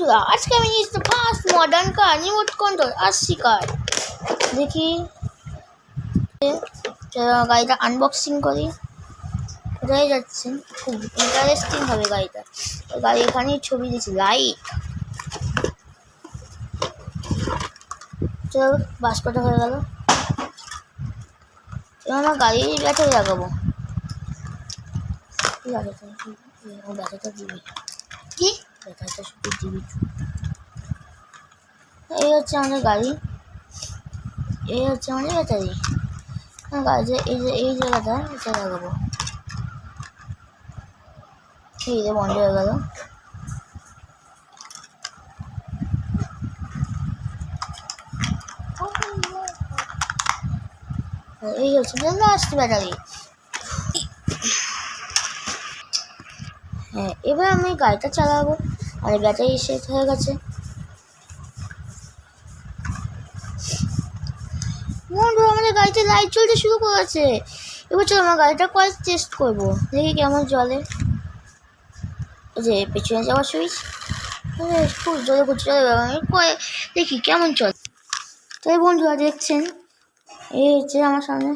বন্ধুরা আজকে আমি নিয়েছি ফার্স্ট মডার্ন কার রিমোট কন্ট্রোল 80 কার। দেখি গাড়িটা আনবক্সিং করি। কোথায় যাচ্ছে? খুব ইন্টারেস্টিং হবে গাড়িটা। গাড়ি এখানেই ছবি দিয়েছি লাইট। চলো বাস কটা হয়ে গেল। এবার আমার গাড়ির ব্যাটারি লাগাবো। ব্যাটারিটা দিবি কি? ব্যাটারিটা শুধু দিবি। এই হচ্ছে আমাদের গাড়ি, এই হচ্ছে আমাদের ব্যাটারি। গাড়ি এই জায়গাটা এটা লাগাবো। এই যে বন্ধ হয়ে গেল। এই হচ্ছে লাস্ট ব্যাটারি। হ্যাঁ, এবার আমি গাড়িটা চালাবো। আর ব্যাটারি শেষ হয়ে গেছে। বন্ধু আমাদের গাড়িতে লাইট জ্বলতে শুরু করেছে। এবার চলো আমার গাড়িটা কয়েক টেস্ট করবো, দেখি কেমন চলে। এই যে পেছনে যাওয়ার সুইচ খুব জোরে করছে, আমি দেখি কেমন চলে। তাই বন্ধুরা দেখছেন এই হচ্ছে আমার সামনে